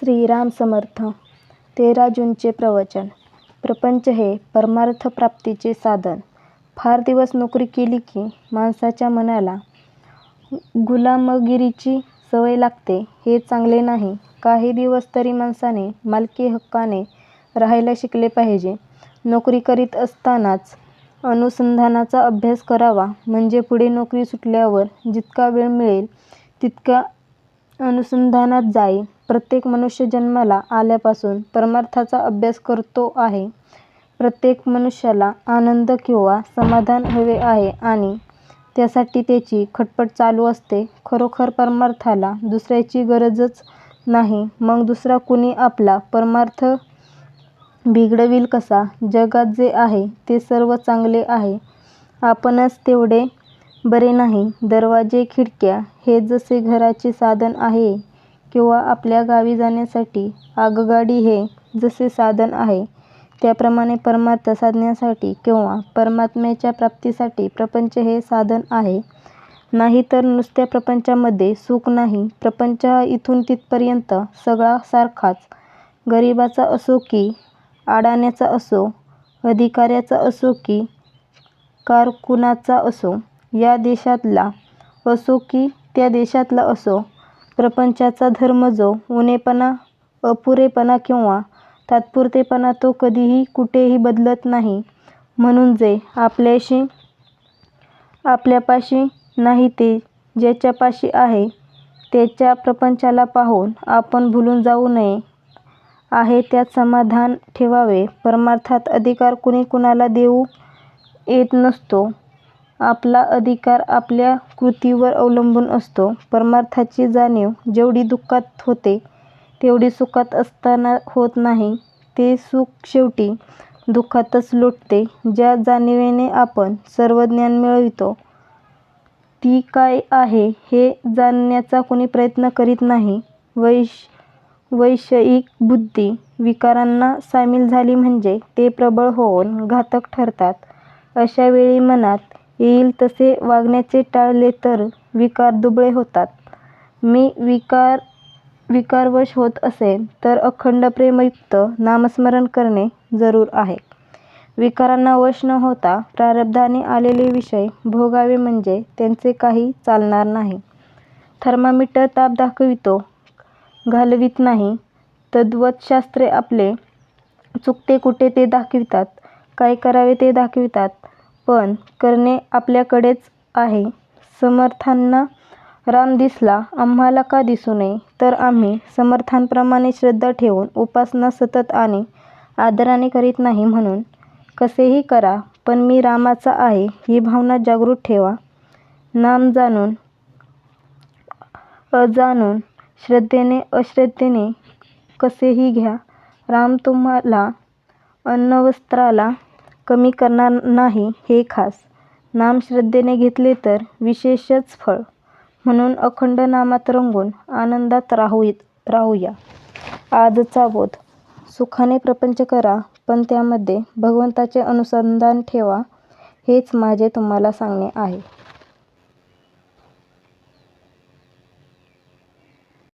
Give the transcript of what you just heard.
श्रीराम समर्थ. 13 जूनचे प्रवचन. प्रपंच हे परमार्थप्राप्तीचे साधन. फार दिवस नोकरी केली की माणसाच्या मनाला गुलामगिरीची सवय लागते. हे चांगले नाही. काही दिवस तरी माणसाने मालकी हक्काने राहायला शिकले पाहिजे. नोकरी करीत असतानाच अनुसंधानाचा अभ्यास करावा, म्हणजे पुढे नोकरी सुटल्यावर जितका वेळ मिळेल तितका अनुसंधानात जाईल. प्रत्येक मनुष्य जन्माला आल्यापासून परमार्थाचा अभ्यास करतो आहे. प्रत्येक मनुष्याला आनंद किंवा समाधान हवे आहे आणि त्यासाठी त्याची खटपट चालू असते. खरोखर परमार्थाला दुसऱ्याची गरजच नाही, मग दुसरा कुणी आपला परमार्थ बिघडविल कसा? जगात जे आहे ते सर्व चांगले आहे, आपणच तेवढे बरे नाही. दरवाजे, खिडक्या हे जसे घराचे साधन आहे किंवा आपल्या गावी जाण्यासाठी आगगाडी हे जसे साधन आहे, त्याप्रमाणे परमार्थ साधण्यासाठी किंवा परमात्म्याच्या प्राप्तीसाठी प्रपंच हे साधन आहे. नाही तर नुसत्या प्रपंचामध्ये सुख नाही. प्रपंच हा इथून तिथपर्यंत सगळा सारखाच. गरिबाचा असो की अडाण्याचा असो, अधिकाऱ्याचा असो की कारकुनाचा असो, या देशातला असो की त्या देशातला असो, प्रपंचाचा धर्म जो उणेपणा, अपुरेपणा किंवा तात्पुरतेपणा तो कधीही कुठेही बदलत नाही. म्हणून जे आपल्यापाशी नाही ते ज्याच्यापाशी आहे त्याच्या प्रपंचाला पाहून आपण भुलून जाऊ नये. आहे त्यात समाधान ठेवावे. परमार्थात अधिकार कुणी कुणाला देऊ येत नसतो. आपला अधिकार आपल्या कृतीवर अवलंबून असतो. परमार्थाची जाणीव जेवढी दुःखात होते तेवढी सुखात असताना होत नाही. ते सुख शेवटी दुःखातच लोटते. ज्या जाणिवेने आपण सर्व ज्ञान मिळवितो ती काय आहे हे जाणण्याचा कुणी प्रयत्न करीत नाही. वैषयिक बुद्धी विकारांना सामील झाली म्हणजे ते प्रबळ होऊन घातक ठरतात. अशा वेळी मनात येईल तसे वागण्याचे टाळले तर विकार दुबळे होतात. मी विकारवश होत असेन तर अखंड प्रेमयुक्त नामस्मरण करणे जरूर आहे. विकारांना वश न होता प्रारब्धाने आलेले विषय भोगावे म्हणजे त्यांचे काही चालणार नाही. थर्मामीटर ताप दाखवितो, घालवीत नाही. तद्वत शास्त्रे आपले चुकते कुठे ते दाखवितात, काय करावे ते दाखवितात, पण करणे आपल्याकडेच आहे. समर्थांना राम दिसला, आम्हाला का दिसू नये? तर आम्ही समर्थांप्रमाणे श्रद्धा ठेवून उपासना सतत आणि आदराने करीत नाही. म्हणून कसेही करा, पण मी रामाचा आहे ही भावना जागृत ठेवा. नाम जाणून अजाणून, श्रद्धेने अश्रद्धेने कसेही घ्या, राम तुम्हाला अन्नवस्त्राला कमी करणार नाही हे खास. नाम श्रद्धेने घेतले तर विशेषच फळ. म्हणून अखंड नामात रंगून आनंदात राहूया. आजचा बोध. सुखाने प्रपंच करा, पण त्यामध्ये भगवंताचे अनुसंधान ठेवा. हेच माझे तुम्हाला सांगणे आहे.